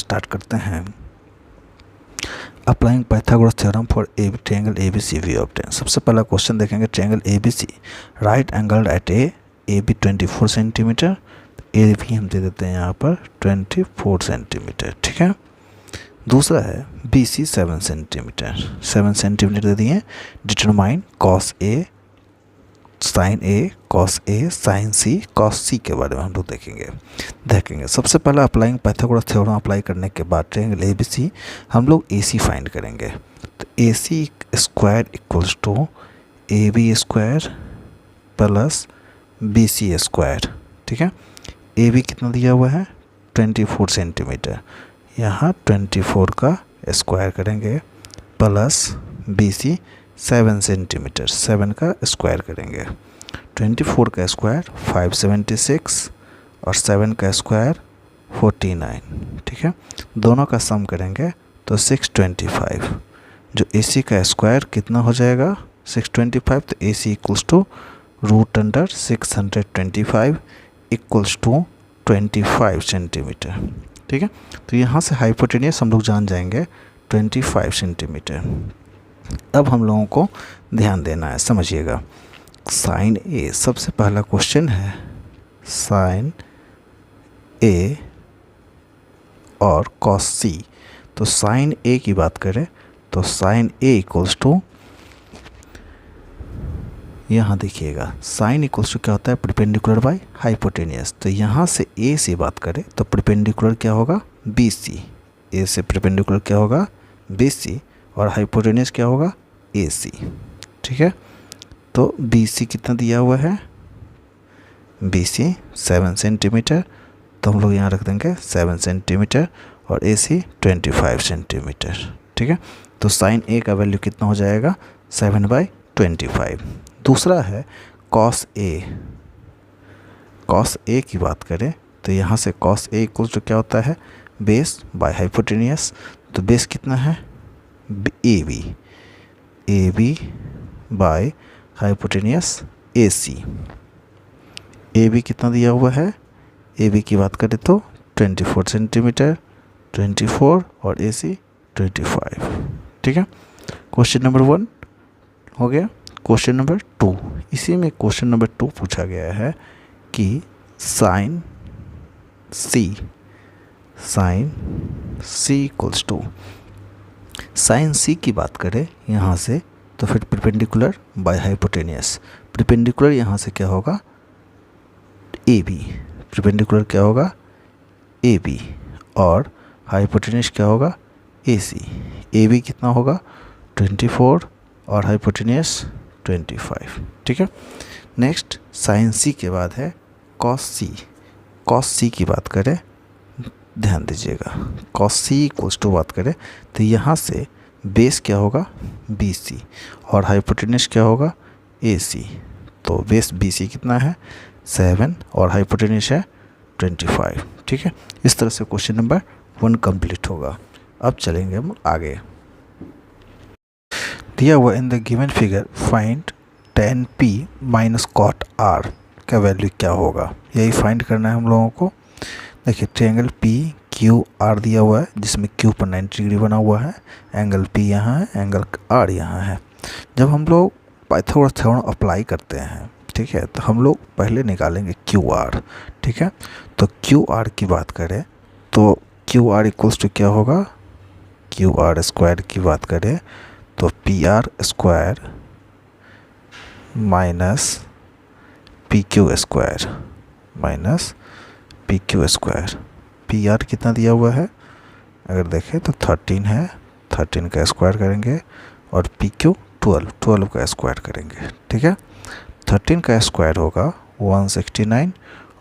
Start करते हैं। Applying Pythagoras theorem for a triangle A B C we obtain. सबसे पहला क्वेश्चन देखेंगे, triangle A B C right angled at A B 24 centimetre, A भी हम दे देते हैं यहाँ पर 24 सेंटीमीटर, ठीक है। दूसरा है बी सी 7 सेंटीमीटर, 7 सेंटीमीटर दे दिए। Determine cos A sign C cos सी के बारे में हम लोग देखेंगे। सबसे पहला अप्लाइंग पाइथागोरस थ्योरम अप्लाई करने के बाद ट्रायंगल ए बी सी हम लोग ए सी फाइंड करेंगे। तो A C square equals to A B square plus B C square, ठीक है। ए बी कितना दिया हुआ है 24 सेंटीमीटर, यहाँ 24 का स्क्वायर करेंगे प्लस बी सी 7 सेंटीमीटर, 7 का स्क्वायर करेंगे। 24 का स्क्वायर 576 और 7 का स्क्वायर 49, ठीक है। दोनों का सम करेंगे तो 625। जो ए सी का स्क्वायर कितना हो जाएगा 625, तो A C equals to root under 625 equals to 25 centimetre, ठीक है। तो यहाँ से हाइपोटेनियस हम लोग जान जाएंगे 25 सेंटीमीटर। अब हम लोगों को ध्यान देना है, समझिएगा। साइन ए सबसे पहला क्वेश्चन है, साइन ए और कॉस सी। तो साइन ए की बात करें तो साइन ए इक्वल्स टू, यहाँ देखिएगा साइन इक्वल्स टू क्या होता है परपेंडिकुलर बाय हाइपोटेनियस। तो यहाँ से ए से बात करें तो परपेंडिकुलर क्या होगा बी सी, ए से परपेंडिकुलर क्या होगा बी सी और हाइपोटेनियस क्या होगा ए सी, ठीक है। तो बी सी कितना दिया हुआ है बी सी 7 सेंटीमीटर, तो हम लोग यहाँ रख देंगे 7 सेंटीमीटर और ए सी 25 सेंटीमीटर, ठीक है। तो साइन ए का वैल्यू कितना हो जाएगा 7/25। दूसरा है कॉस ए। कॉस ए की बात करें तो यहाँ से कॉस ए इक्वल टू क्या होता है बेस बाय हाइपोटेनियस। तो बेस कितना है A B by hypotenuse A C. A B कितना दिया हुआ है, ए बी की बात करें तो 24 सेंटीमीटर, 24 और ए सी 25, ठीक है। क्वेश्चन नंबर 1 हो गया। क्वेश्चन नंबर 2, इसी में क्वेश्चन नंबर 2 पूछा गया है कि sine C equals to, sine C की बात करें यहाँ से तो फिर परपेंडिकुलर बाय हाइपोटेनियस। परपेंडिकुलर यहाँ से क्या होगा ए बी, परपेंडिकुलर क्या होगा ए बी और हाइपोटेनियस क्या होगा ए सी। ए बी कितना होगा 24 और हाइपोटेनियस 25, ठीक है। नेक्स्ट साइन सी के बाद है कॉस सी। कॉस सी की बात करें, ध्यान दीजिएगा, कॉस सी इक्वल्स टू बात करें तो यहाँ से बेस क्या होगा बी सी और हाइपोटेनियस क्या होगा ए सी। तो बेस बी सी कितना है 7 और हाइपोटेनियस है 25, ठीक है। इस तरह से क्वेश्चन नंबर 1 कंप्लीट होगा। अब चलेंगे हम आगे। दिया हुआ in the given figure find tan p minus cot r का वैल्यू क्या होगा, यही फाइंड करना है हम लोगों को। देखिए ट्रायंगल पी क्यू आर दिया हुआ है जिसमें क्यू पर 90 डिग्री बना हुआ है, एंगल पी यहाँ है, एंगल आर यहाँ है। जब हम लोग पाइथागोरस थ्योरम अप्लाई करते हैं, ठीक है, तो हम लोग पहले निकालेंगे क्यू आर, ठीक है। तो क्यू आर की बात करें तो क्यू आर इक्वल्स टू क्या होगा, क्यू आर स्क्वायर की बात करें तो P R square minus P Q square minus P Q square. P R कितना दिया हुआ है अगर देखें तो 13 है, 13 का स्क्वायर करेंगे और पी क्यू 12 का स्क्वायर करेंगे, ठीक है। 13 का स्क्वायर होगा 169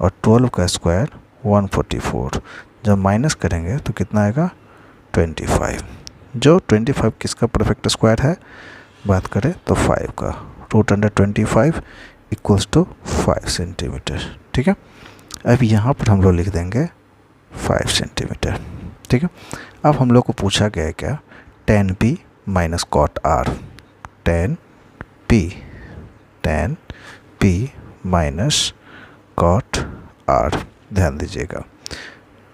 और 12 का स्क्वायर 144। जब माइनस करेंगे तो कितना आएगा 25। जो 25 किसका परफेक्ट स्क्वायर है बात करें तो 5 का, root under 25 equals to 5 centimetre, ठीक है। अब यहाँ पर हम लोग लिख देंगे 5 सेंटीमीटर, ठीक है। अब हम लोग को पूछा गया है क्या tan p minus cot r, tan p minus cot r। ध्यान दीजिएगा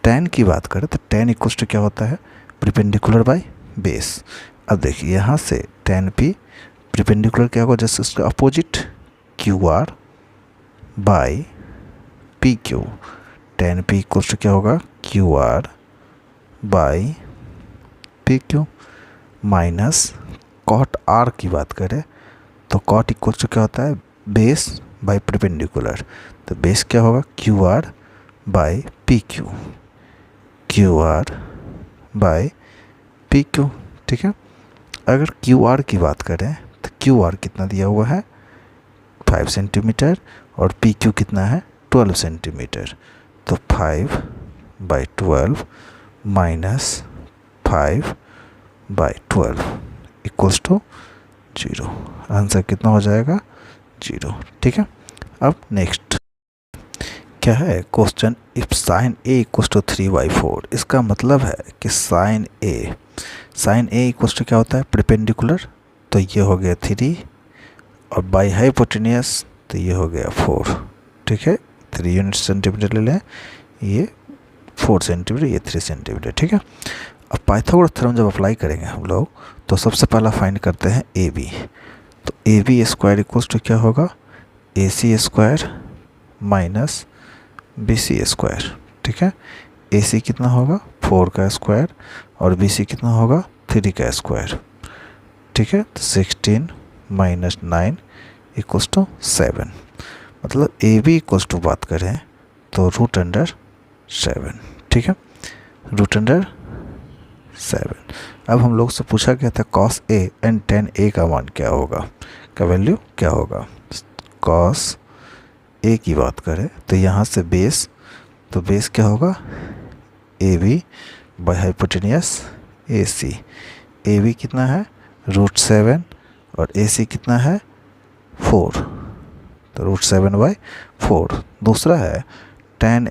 tan की बात करें तो tan इक्वल्स टू क्या होता है, परपेंडिकुलर बाय बेस। अब देखिए यहाँ से tan p परपेंडिकुलर क्या होगा, जस्ट इसका opposite Q R by P Q. tan p equals to क्या होगा, Q R by P Q minus cot R की बात करें तो कॉट इक्वल्स टू क्या होता है, बेस बाय परपेंडिकुलर। तो बेस क्या होगा, Q R by P Q, Q R by P Q. ठीक है, अगर क्यू आर की बात करें तो क्यू आर कितना दिया हुआ है 5 सेंटीमीटर और पी क्यू कितना है 12 सेंटीमीटर। तो 5/12 माइनस 5/12 इक्वल्स टू 0। आंसर कितना हो जाएगा, 0। ठीक है, अब नेक्स्ट क्या है question, if sine A equals to 3/4। इसका मतलब है कि साइन ए इक्वल्स टू क्या होता है, परपेंडिकुलर। तो ये हो गया 3 और बाई हाइपोटेनियस तो ये हो गया 4। ठीक है, 3 यूनिट सेंटीमीटर ले लें, ये 4 सेंटीमीटर, ये 3 सेंटीमीटर। ठीक है, अब पाइथागोरस थ्योरम जब अप्लाई करेंगे हम लोग तो सबसे पहला फाइंड करते हैं ए बी। तो A B square equals to क्या होगा, A C square minus B C square. ठीक है, ए सी कितना होगा 4 का स्क्वायर और बी सी कितना होगा 3 का स्क्वायर। ठीक है, तो 16 माइनस 9 इक्वल्स टू 7। मतलब ए बी इक्वल्स टू बात करें तो √7। ठीक है, √7। अब हम लोग से पूछा गया था cos a and tan a का मान क्या होगा, का वैल्यू क्या होगा। cos a की बात करें तो यहाँ से बेस, तो बेस क्या होगा A B by hypotenuse A C. A B कितना है √7 और ए सी कितना है 4, तो √7/4। दूसरा है tan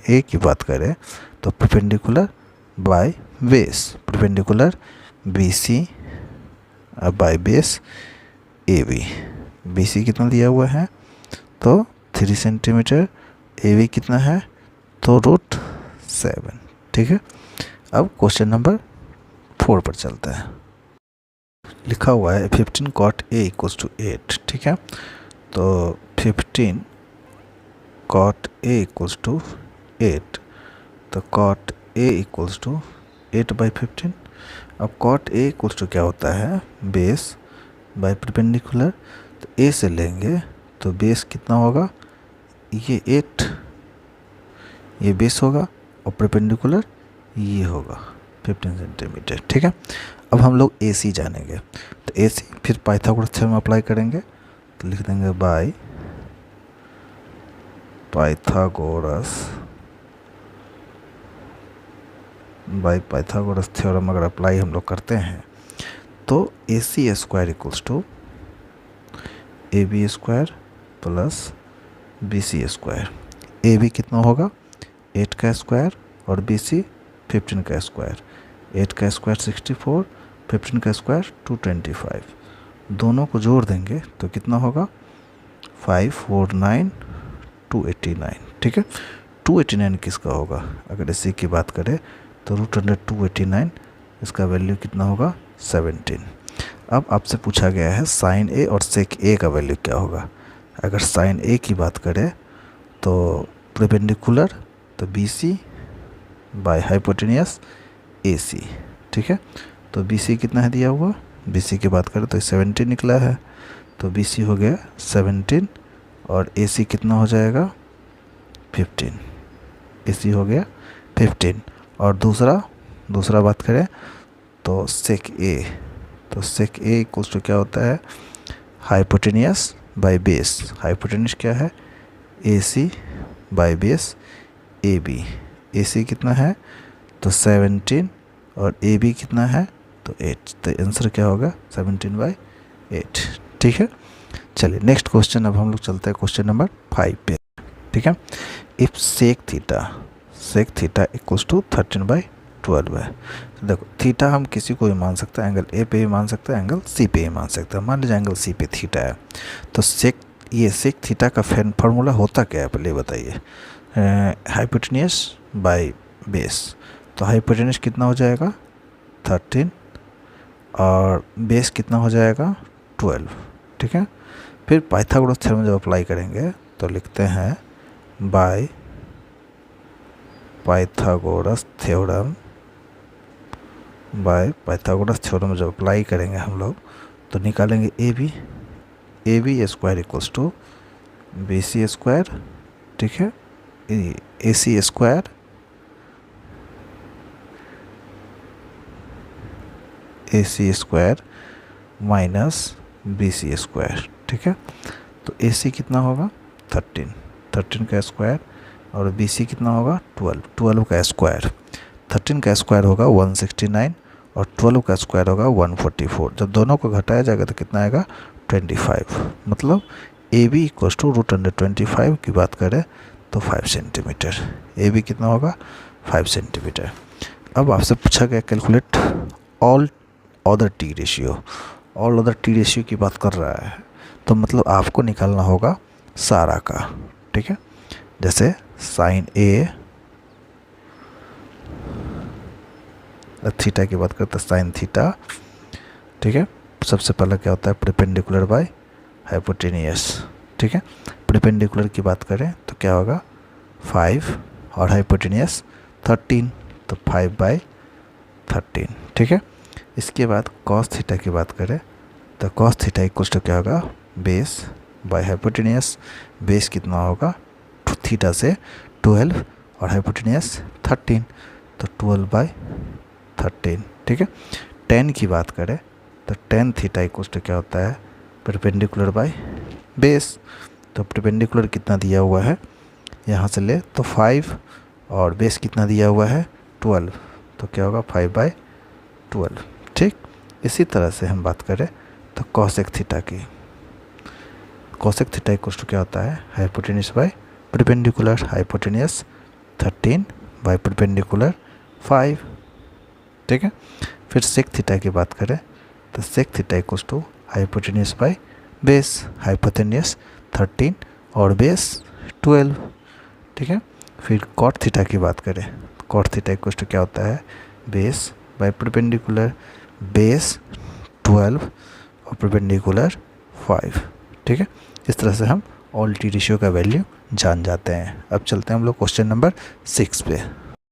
a की बात करें तो perpendicular by base, perpendicular B C by base A B. B C कितना दिया हुआ है तो 3 सेंटीमीटर, ए बी कितना है तो √7। ठीक है, अब क्वेश्चन नंबर 4 पर चलते हैं। लिखा हुआ है 15 cot a इक्वल्स टू 8। ठीक है, तो 15 cot a इक्वल्स टू 8, तो cot a इक्वल्स टू 8/15। अब cot a इक्वल्स टू क्या होता है, बेस बाय परपेंडिकुलर। तो a से लेंगे तो बेस कितना होगा, ये 8, ये बेस होगा और परपेंडिकुलर ये होगा 15 सेंटीमीटर। ठीक है, अब हम लोग ए सी जानेंगे। तो ए सी फिर पाइथागोरस थ्योरम अप्लाई करेंगे तो लिख देंगे बाय पाइथागोरस थ्योरम अगर अप्लाई हम लोग करते हैं तो A C square equals to A B square plus B C square. A B कितना होगा 8 का स्क्वायर और बी सी 15 का स्क्वायर। 8 का स्क्वायर 64, 15 का स्क्वायर 225। दोनों को जोड़ देंगे तो कितना होगा 549 289। ठीक है, 289 किसका होगा, अगर इसी की बात करें तो √289, इसका वैल्यू कितना होगा 17। अब आपसे पूछा गया है साइन ए और सेक ए का वैल्यू क्या होगा। अगर साइन ए की बात करें तो परपेंडिकुलर तो B C bye hypotenuse A सी। ठीक है, तो बी सी कितना है दिया हुआ, बी सी की बात करें तो 17 निकला है, तो बी सी हो गया 17 और ए सी कितना हो जाएगा 15, ए सी हो गया 15। और दूसरा बात करें तो सेक ए, तो सेक ए इक्वल्स टू क्या होता है, हाइपोटेनियस बाय बेस। हाइपोटेनियस क्या है A C by base A B. ए सी कितना है तो 17 और ए बी कितना है तो 8, तो आंसर क्या होगा 17/8। ठीक है, चलिए नेक्स्ट क्वेश्चन अब हम लोग चलते हैं क्वेश्चन नंबर 5 पे। ठीक है, if sec theta equals to 13/12 है। तो देखो थीटा हम किसी को भी मान सकते हैं, एंगल ए पे भी मान सकते हैं, एंगल सी पे भी मान सकते हैं। मान लीजिए एंगल सी पे थीटा है तो सेक थीटा का फॉर्मूला होता क्या है पहले बताइए। Hypotenuse by base. तो हाइपोटेनियस कितना हो जाएगा 13 और बेस कितना हो जाएगा 12। ठीक है, फिर पाइथागोरस थ्योरम जब अप्लाई करेंगे तो लिखते हैं by Pythagoras theorem, by Pythagoras theorem जब अप्लाई करेंगे हम लोग तो निकालेंगे A B square equals to B C square. ठीक है, A C square minus B C square. ठीक है, तो ए सी कितना होगा 13 का स्क्वायर और बी सी कितना होगा 12 का स्क्वायर। 13 का स्क्वायर होगा 169 और 12 का स्क्वायर होगा 144। जब दोनों को घटाया जाएगा तो कितना आएगा 25। मतलब ए बी इक्वल्स टू √25 की बात करें तो 5 सेंटीमीटर। ए बी कितना होगा 5 सेंटीमीटर। अब आपसे पूछा गया calculate all other T ratio. All other T ratio की बात कर रहा है तो मतलब आपको निकालना होगा सारा का। ठीक है, जैसे साइन ए थीटा की बात करते हैं साइन थीटा। ठीक है, सबसे पहला क्या होता है परपेंडिकुलर बाय हाइपोटेनियस। ठीक है, परपेंडिकुलर की बात करें तो क्या होगा 5 और हाइपोटेनियस 13 तो 5/13। ठीक है, इसके बाद कॉस थीटा की बात करें तो कॉस थीटा इक्वल्स टू क्या होगा बेस बाय हाइपोटेनियस। बेस कितना होगा थीटा से 12 और हाइपोटेनियस 13 तो 12/13। ठीक है, टेन की बात करें तो टेन थीटा इक्वल्स टू क्या होता है परपेंडिकुलर बाय बेस। तो परपेंडिकुलर कितना दिया हुआ है यहाँ से ले तो 5 और बेस कितना दिया हुआ है 12 तो क्या होगा 5/12। ठीक, इसी तरह से हम बात करें तो कॉसेक थीटा की। कॉसेक थीटा इक्वल्स टू क्या होता है hypotenuse by perpendicular. Hypotenuse 13 by perpendicular 5। ठीक है, फिर सेक थीटा की बात करें तो sec theta equals to hypotenuse by base. Hypotenuse 13 और बेस 12। ठीक है, फिर कॉट थीटा की बात करें कॉट थीटा इक्वल्स टू क्या होता है बेस बाय परपेंडिकुलर। बेस 12 और परपेंडिकुलर 5। ठीक है, इस तरह से हम ऑल टी रेशियो का वैल्यू जान जाते हैं। अब चलते हैं हम लोग क्वेश्चन नंबर 6 पे।